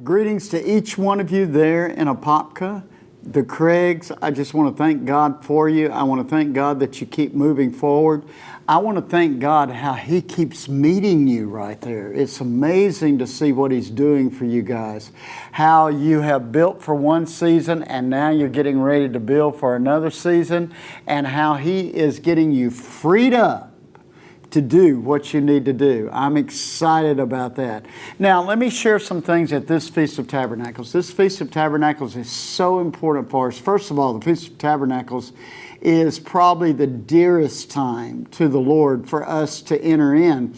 Greetings to each one of you there in Apopka. The Craigs, I just want to thank God for you. I want to thank God that you keep moving forward. I want to thank God how He keeps meeting you right there. It's amazing to see what He's doing for you guys. How you have built for one season and now you're getting ready to build for another season, and how He is getting you freed up to do what you need to do. I'm excited about that. Now, let me share some things at this Feast of Tabernacles. This Feast of Tabernacles is so important for us. First of all, the Feast of Tabernacles is probably the dearest time to the Lord for us to enter in,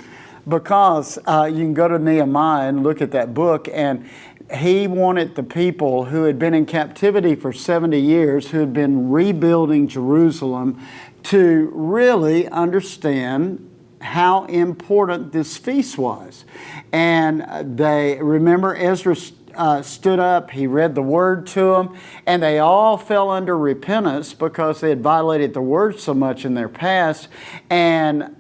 because you can go to Nehemiah and look at that book, and he wanted the people who had been in captivity for 70 years, who had been rebuilding Jerusalem, to really understand how important this feast was. And they, remember, Ezra stood up, he read the word to them, and they all fell under repentance because they had violated the word so much in their past. And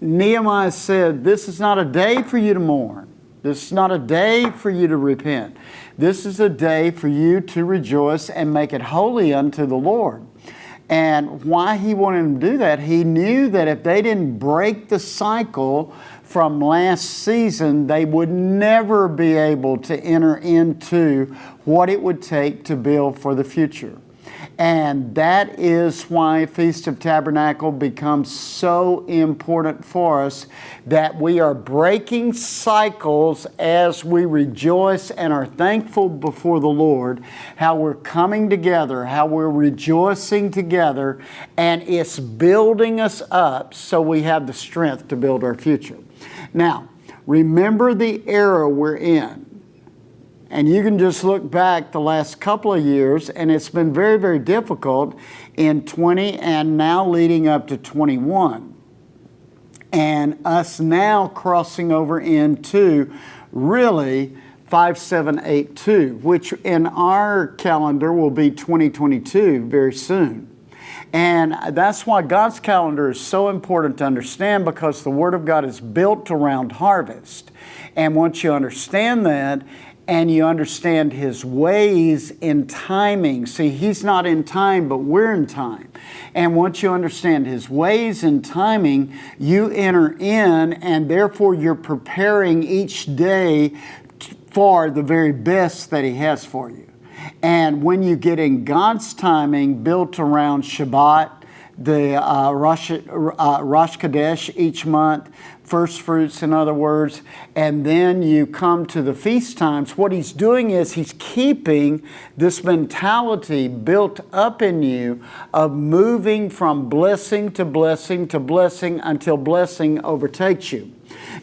Nehemiah said, this is not a day for you to mourn. This is not a day for you to repent. This is a day for you to rejoice and make it holy unto the Lord. And why he wanted them to do that, he knew that if they didn't break the cycle from last season, they would never be able to enter into what it would take to build for the future. And that is why Feast of Tabernacle becomes so important for us, that we are breaking cycles as we rejoice and are thankful before the Lord, how we're coming together, how we're rejoicing together, and it's building us up so we have the strength to build our future. Now, remember the era we're in. And you can just look back the last couple of years, and it's been very, very difficult in 20 and now leading up to 21. And us now crossing over into really 5782, which in our calendar will be 2022 very soon. And that's why God's calendar is so important to understand, because the Word of God is built around harvest. And once you understand that, and you understand His ways in timing. See, He's not in time, but we're in time. And once you understand His ways in timing, you enter in, and therefore you're preparing each day for the very best that He has for you. And when you get in God's timing, built around Shabbat, the Rosh Chodesh each month, first fruits, in other words, and then you come to the feast times, what He's doing is He's keeping this mentality built up in you of moving from blessing to blessing to blessing until blessing overtakes you.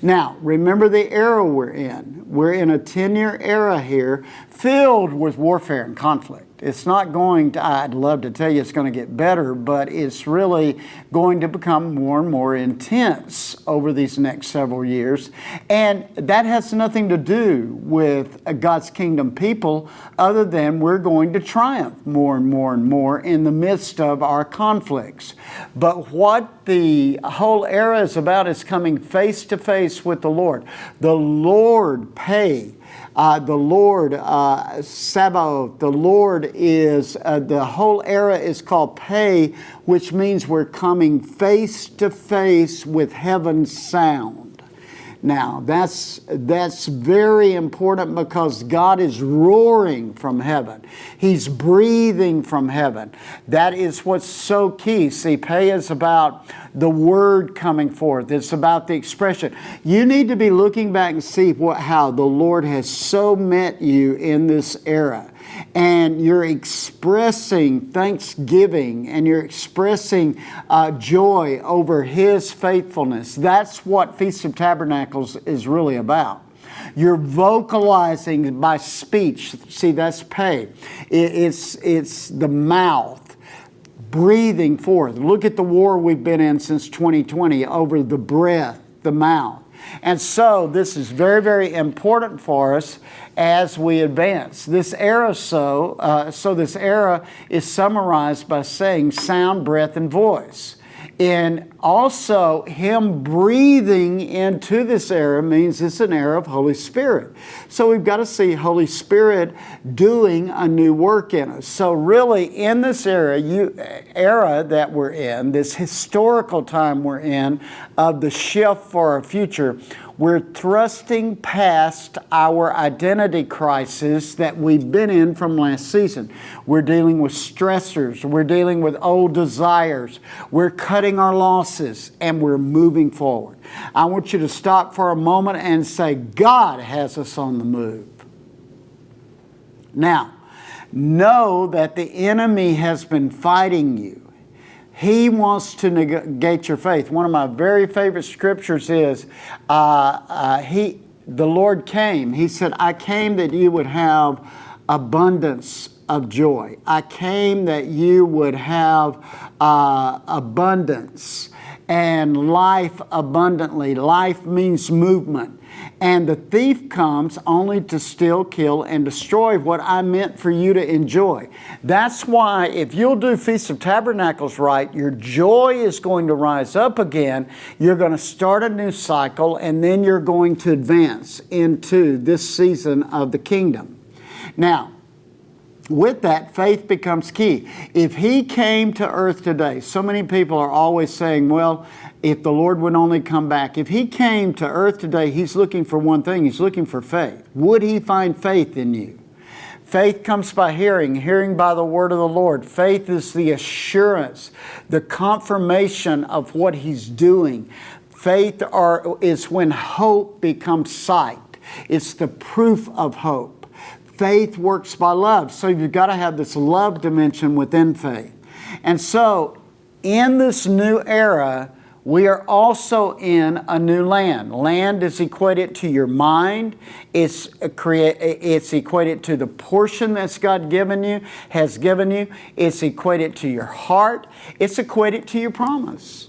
Now, remember the era we're in. We're in a 10-year era here filled with warfare and conflict. It's not going to, I'd love to tell you it's going to get better, but it's really going to become more and more intense over these next several years. And that has nothing to do with God's kingdom people, other than we're going to triumph more and more and more in the midst of our conflicts. But what the whole era is about is coming face to face with the Lord. The Lord pay. The Lord, Sabaoth, the Lord is, the whole era is called pay, which means we're coming face to face with heaven's sound. Now, that's very important, because God is roaring from heaven. He's breathing from heaven. That is what's so key. See, pay is about the word coming forth. It's about the expression. You need to be looking back and see how the Lord has so met you in this era. And you're expressing thanksgiving, and you're expressing joy over His faithfulness. That's what Feast of Tabernacles is really about. You're vocalizing by speech. See, that's pay. It's the mouth breathing forth. Look at the war we've been in since 2020 over the breath, the mouth. And so this is very, very important for us as we advance. This era, this era is summarized by saying sound, breath, and voice. And also, Him breathing into this era means it's an era of Holy Spirit. So we've got to see Holy Spirit doing a new work in us. So really, in this era that we're in, this historical time we're in, of the shift for our future, we're thrusting past our identity crisis that we've been in from last season. We're dealing with stressors. We're dealing with old desires. We're cutting our losses, and we're moving forward. I want you to stop for a moment and say, God has us on the move. Now, know that the enemy has been fighting you. He wants to negate your faith. One of my very favorite scriptures is, the Lord came. He said, I came that you would have abundance of joy. I came that you would have abundance and life abundantly. Life means movement. And the thief comes only to steal, kill, and destroy what I meant for you to enjoy. That's why if you'll do Feast of Tabernacles right, your joy is going to rise up again. You're going to start a new cycle, and then you're going to advance into this season of the kingdom. Now, with that, faith becomes key. If He came to earth today, so many people are always saying, well, if the Lord would only come back. If He came to earth today, He's looking for one thing. He's looking for faith. Would He find faith in you? Faith comes by hearing, hearing by the word of the Lord. Faith is the assurance, the confirmation of what He's doing. Faith is when hope becomes sight. It's the proof of hope. Faith works by love. So you've got to have this love dimension within faith. And so in this new era, we are also in a new land. Land is equated to your mind. It's equated to the portion that's God has given you. It's equated to your heart. It's equated to your promise.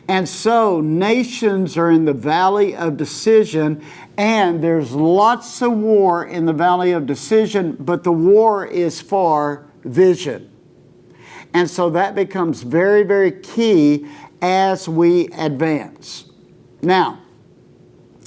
And so nations are in the valley of decision, and there's lots of war in the valley of decision, but the war is for vision. And so that becomes very, very key as we advance. Now,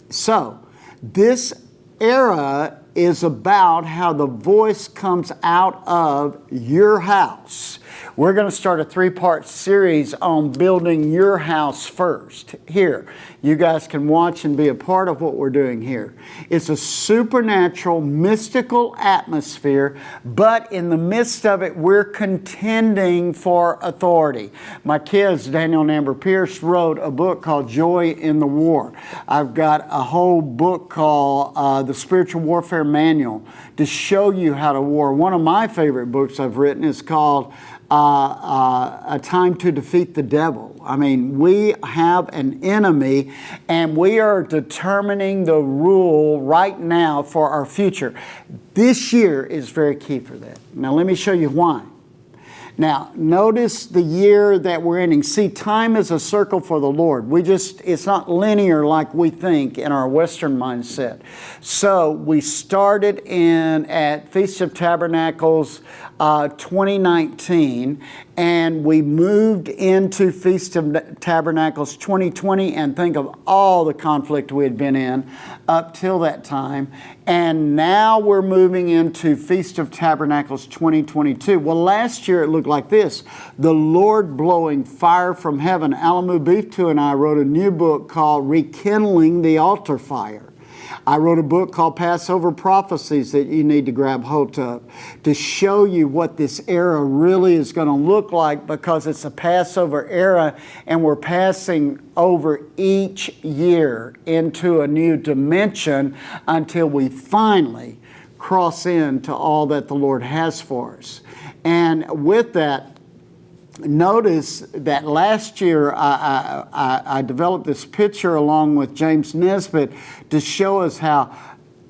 so this era is about how the voice comes out of your house. We're going to start a 3-part series on building your house first. Here, you guys can watch and be a part of what we're doing here. It's a supernatural, mystical atmosphere, but in the midst of it, we're contending for authority. My kids, Daniel and Amber Pierce, wrote a book called Joy in the War. I've got a whole book called The Spiritual Warfare Manual to show you how to war. One of my favorite books I've written is called A Time to Defeat the Devil. I mean, we have an enemy, and we are determining the rule right now for our future. This year is very key for that. Now, let me show you why. Now, notice the year that we're ending. See, time is a circle for the Lord. It's not linear like we think in our Western mindset. So we started at Feast of Tabernacles 2019, and we moved into Feast of Tabernacles 2020, and think of all the conflict we had been in up till that time. And now we're moving into Feast of Tabernacles 2022. Well, last year it looked like this. The Lord blowing fire from heaven. Alamu Beeftu and I wrote a new book called Rekindling the Altar Fire. I wrote a book called Passover Prophecies that you need to grab hold of to show you what this era really is going to look like, because it's a Passover era and we're passing over each year into a new dimension until we finally cross into all that the Lord has for us. And with that, notice that last year I developed this picture along with James Nesbitt to show us how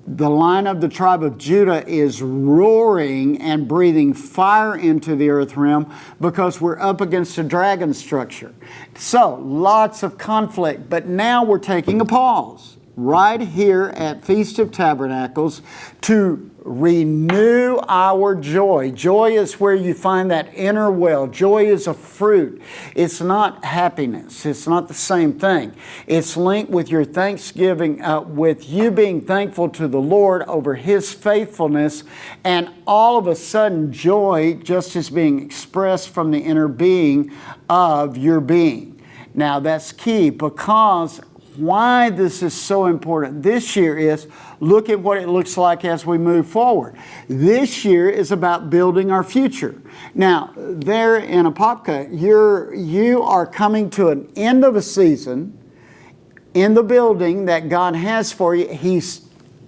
the line of the tribe of Judah is roaring and breathing fire into the earth realm because we're up against a dragon structure. So, lots of conflict, but now we're taking a pause. right here at Feast of Tabernacles to renew our joy. Joy is where you find that inner well. Joy is a fruit. It's not happiness. It's not the same thing. It's linked with your thanksgiving, with you being thankful to the Lord over His faithfulness, and all of a sudden joy just is being expressed from the inner being of your being. Now that's key, because why this is so important this year is, look at what it looks like as we move forward. This year is about building our future. Now, there in Apopka, you are coming to an end of a season in the building that God has for you. He's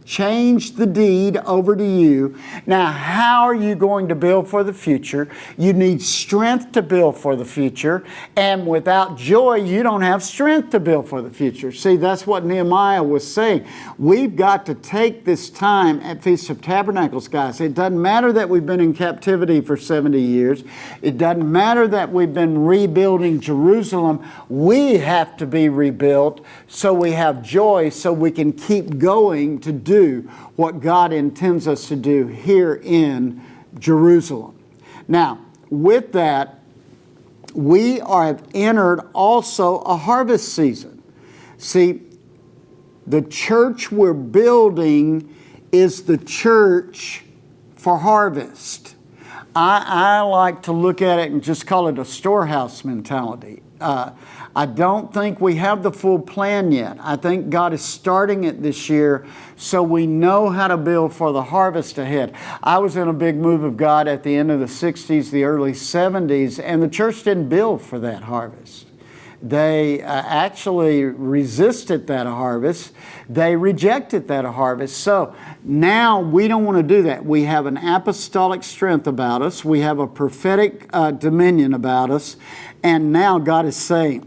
changed the deed over to you. Now, how are you going to build for the future? You need strength to build for the future. And without joy, you don't have strength to build for the future. See, that's what Nehemiah was saying. We've got to take this time at Feast of Tabernacles, guys. It doesn't matter that we've been in captivity for 70 years. It doesn't matter that we've been rebuilding Jerusalem. We have to be rebuilt so we have joy, so we can keep going to do what God intends us to do here in Jerusalem. Now, with that, we have entered also a harvest season. See, the church we're building is the church for harvest. I like to look at it and just call it a storehouse mentality. I don't think we have the full plan yet. I think God is starting it this year so we know how to build for the harvest ahead. I was in a big move of God at the end of the 60s, the early 70s, and the church didn't build for that harvest. They actually resisted that harvest. They rejected that harvest. So now we don't want to do that. We have an apostolic strength about us. We have a prophetic dominion about us. And now God is saying,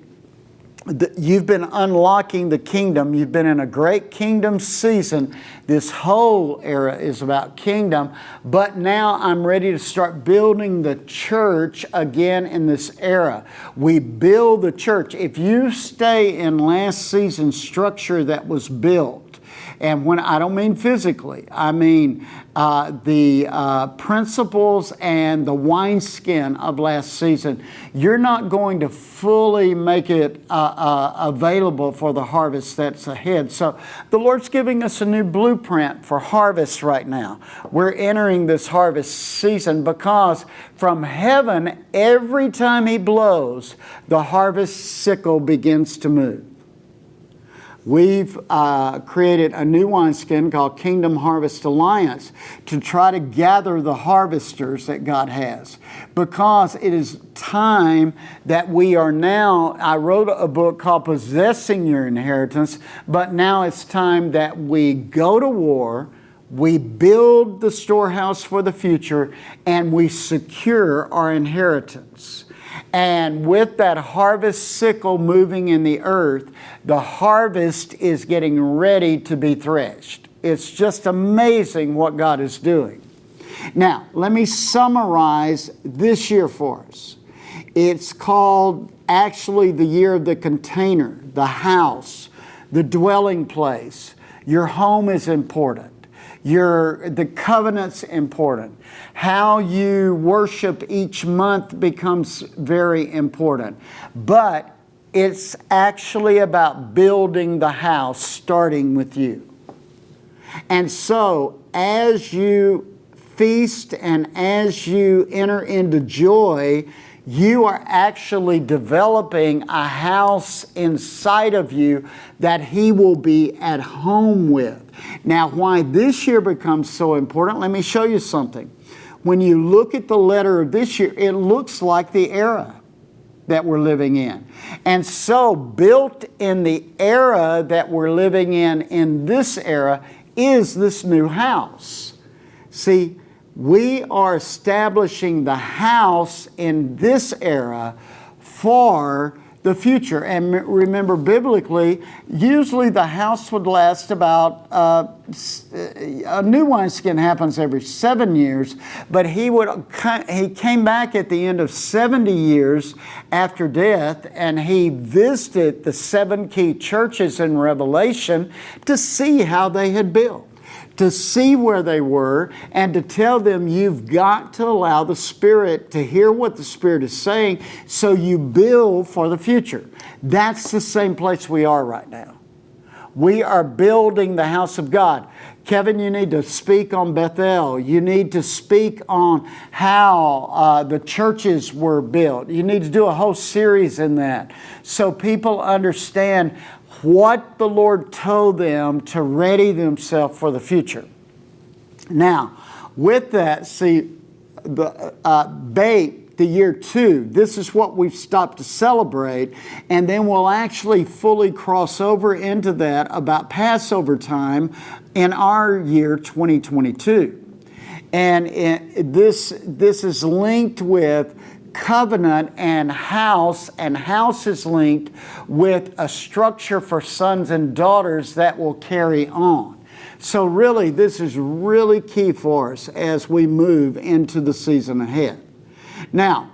you've been unlocking the kingdom. You've been in a great kingdom season. This whole era is about kingdom. But now I'm ready to start building the church again in this era. We build the church. If you stay in last season's structure that was built, and when I don't mean physically, I mean the principles and the wineskin of last season, you're not going to fully make it available for the harvest that's ahead. So the Lord's giving us a new blueprint for harvest right now. We're entering this harvest season because from heaven, every time He blows, the harvest sickle begins to move. We've created a new wineskin called Kingdom Harvest Alliance to try to gather the harvesters that God has. Because it is time that we are now, I wrote a book called Possessing Your Inheritance, but now it's time that we go to war, we build the storehouse for the future, and we secure our inheritance. And with that harvest sickle moving in the earth, the harvest is getting ready to be threshed. It's just amazing what God is doing. Now, let me summarize this year for us. It's called actually the year of the container, the house, the dwelling place. Your home is important. The covenant's important. How you worship each month becomes very important. But it's actually about building the house, starting with you. And so, as you feast and as you enter into joy, you are actually developing a house inside of you that He will be at home with. Now, why this year becomes so important, let me show you something. When you look at the letter of this year, it looks like the era that we're living in. And so, built in the era that we're living in this era, is this new house. See, we are establishing the house in this era for the future. And remember, biblically, usually the house would last about, a new wineskin happens every 7 years, but he came back at the end of 70 years after death, and he visited the 7 key churches in Revelation to see how they had built, to see where they were, and to tell them, you've got to allow the Spirit to hear what the Spirit is saying so you build for the future. That's the same place we are right now. We are building the house of God. Kevin, you need to speak on Bethel. You need to speak on how the churches were built. You need to do a whole series in that so people understand what the Lord told them to ready themselves for the future. Now, with that, see, Bait, the year 2, this is what we've stopped to celebrate, and then we'll actually fully cross over into that about Passover time in our year 2022. And this is linked with covenant and house is linked with a structure for sons and daughters that will carry on. So really, this is really key for us as we move into the season ahead. Now,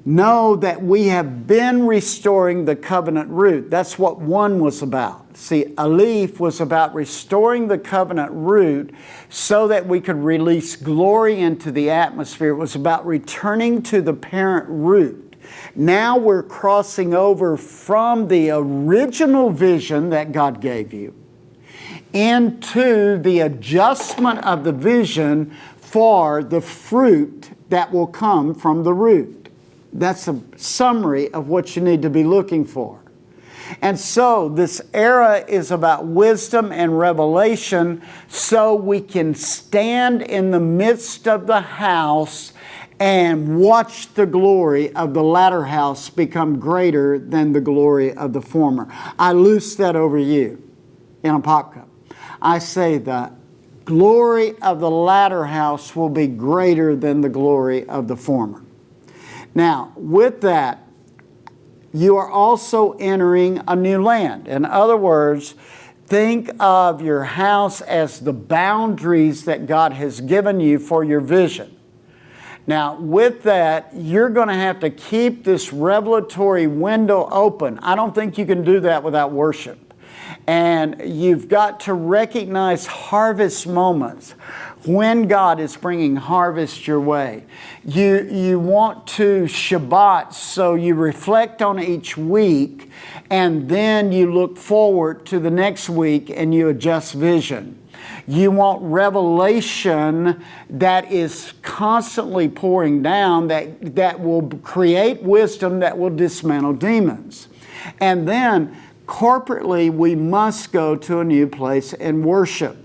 know that we have been restoring the covenant root. That's what 1 was about. See, Aleph was about restoring the covenant root so that we could release glory into the atmosphere. It was about returning to the parent root. Now we're crossing over from the original vision that God gave you into the adjustment of the vision for the fruit that will come from the root. That's a summary of what you need to be looking for. And so this era is about wisdom and revelation so we can stand in the midst of the house and watch the glory of the latter house become greater than the glory of the former. I loose that over you in Apopka. I say the glory of the latter house will be greater than the glory of the former. Now, with that, you are also entering a new land. In other words, think of your house as the boundaries that God has given you for your vision. Now, with that, you're going to have to keep this revelatory window open. I don't think you can do that without worship. And you've got to recognize harvest moments when God is bringing harvest your way. You want to Shabbat, so you reflect on each week, and then you look forward to the next week and you adjust vision. You want revelation that is constantly pouring down, that will create wisdom that will dismantle demons. And then corporately, we must go to a new place and worship.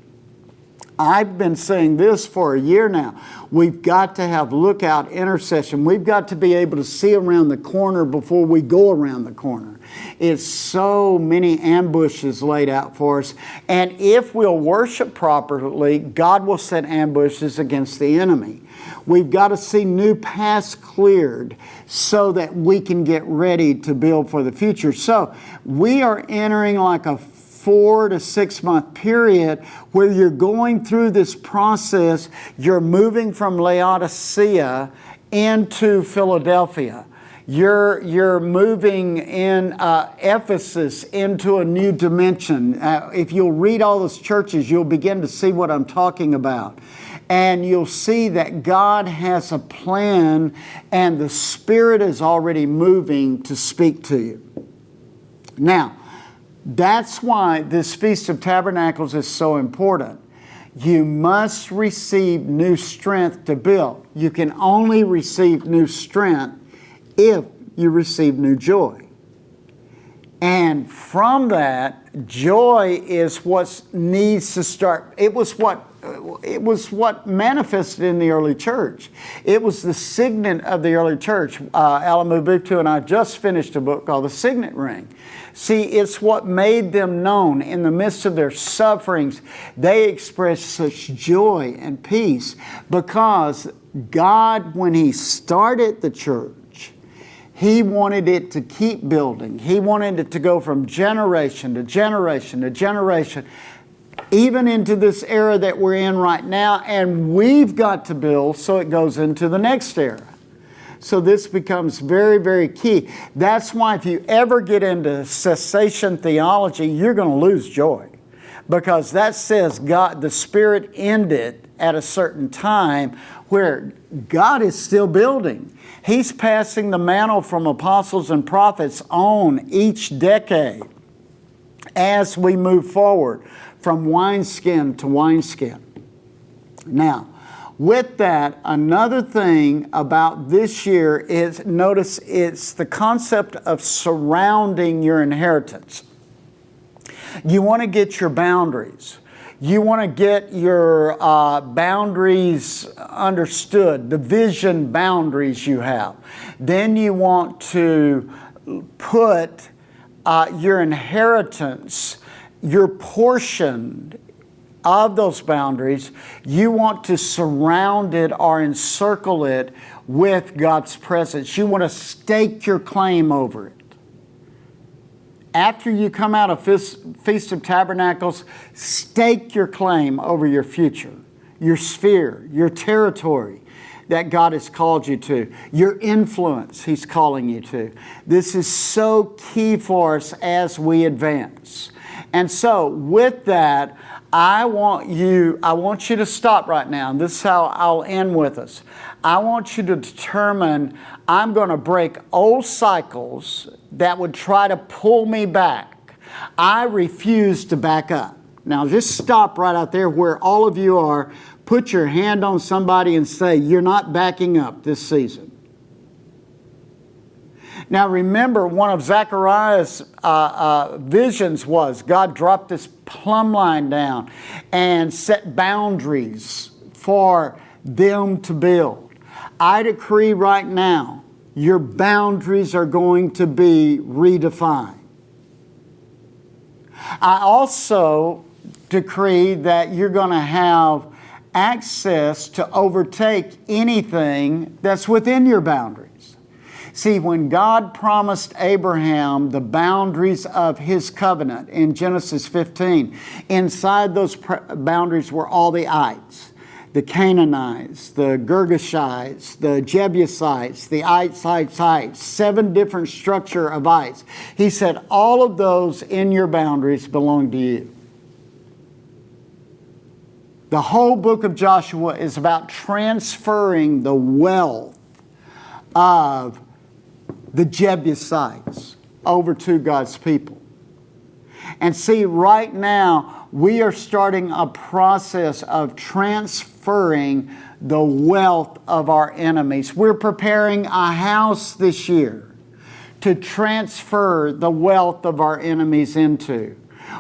I've been saying this for a year now. We've got to have lookout intercession. We've got to be able to see around the corner before we go around the corner. It's so many ambushes laid out for us. And if we'll worship properly, God will set ambushes against the enemy. We've got to see new paths cleared so that we can get ready to build for the future. So we are entering like a 4 to 6 month period where you're going through this process. You're moving from Laodicea into Philadelphia. You're moving in Ephesus into a new dimension. If you'll read all those churches, you'll begin to see what I'm talking about. And you'll see that God has a plan and the Spirit is already moving to speak to you. Now, that's why this Feast of Tabernacles is so important. You must receive new strength to build. You can only receive new strength if you receive new joy. And from that, joy is what needs to start. It was what manifested in the early church. It was the signet of the early church. Alan Mobutu and I just finished a book called The Signet Ring. See, it's what made them known in the midst of their sufferings. They expressed such joy and peace because God, when He started the church, He wanted it to keep building. He wanted it to go from generation to generation to generation, even into this era that we're in right now, and we've got to build so it goes into the next era. So this becomes very, very key. That's why if you ever get into cessation theology, you're going to lose joy. Because that says God, the Spirit ended at a certain time where God is still building. He's passing the mantle from apostles and prophets on each decade as we move forward from wineskin to wineskin. Now, with that, another thing about this year is, notice it's the concept of surrounding your inheritance. You want to get your boundaries. You want to get your boundaries understood, the vision boundaries you have. Then you want to put your inheritance, your portion of those boundaries, you want to surround it or encircle it with God's presence. You want to stake your claim over it. After you come out of Feast of Tabernacles, stake your claim over your future, your sphere, your territory that God has called you to, your influence He's calling you to. This is so key for us as we advance. And so with that, I want you to stop right now, and this is how I'll end with us. I want you to determine, I'm going to break old cycles that would try to pull me back. I refuse to back up. Now just stop right out there where all of you are. Put your hand on somebody and say, you're not backing up this season. Now remember, one of Zechariah's visions was God dropped this plumb line down and set boundaries for them to build. I decree right now, your boundaries are going to be redefined. I also decree that you're going to have access to overtake anything that's within your boundaries. See, when God promised Abraham the boundaries of His covenant in Genesis 15, inside those boundaries were all the ites, the Canaanites, the Girgashites, the Jebusites, the ites, 7 different structure of ites. He said, all of those in your boundaries belong to you. The whole book of Joshua is about transferring the wealth of the Jebusites over to God's people. And see, right now, we are starting a process of transferring the wealth of our enemies. We're preparing a house this year to transfer the wealth of our enemies into.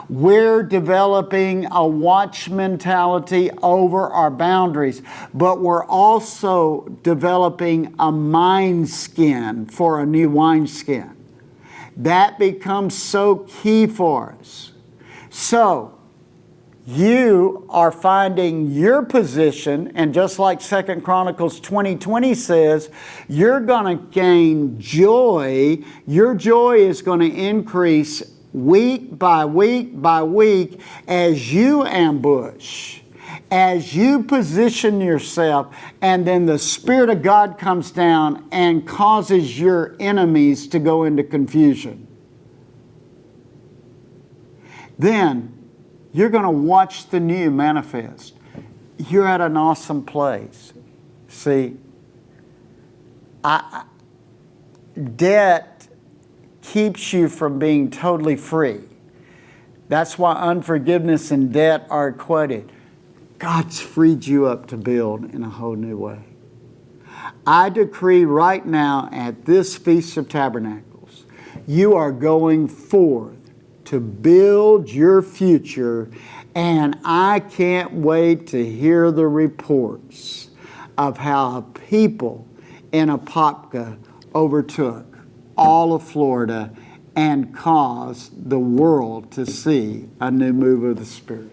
We're developing a watch mentality over our boundaries, but we're also developing a mind skin for a new wineskin. That becomes so key for us. So, you are finding your position, and just like 2 Chronicles 20:20 says, you're going to gain joy. Your joy is going to increase week by week by week as you ambush, as you position yourself, and then the Spirit of God comes down and causes your enemies to go into confusion. Then you're going to watch the new manifest. You're at an awesome place. See, debt keeps you from being totally free. That's why unforgiveness and debt are equated. God's freed you up to build in a whole new way. I decree right now at this Feast of Tabernacles, you are going forth to build your future, and I can't wait to hear the reports of how people in Apopka overtook all of Florida and caused the world to see a new move of the Spirit.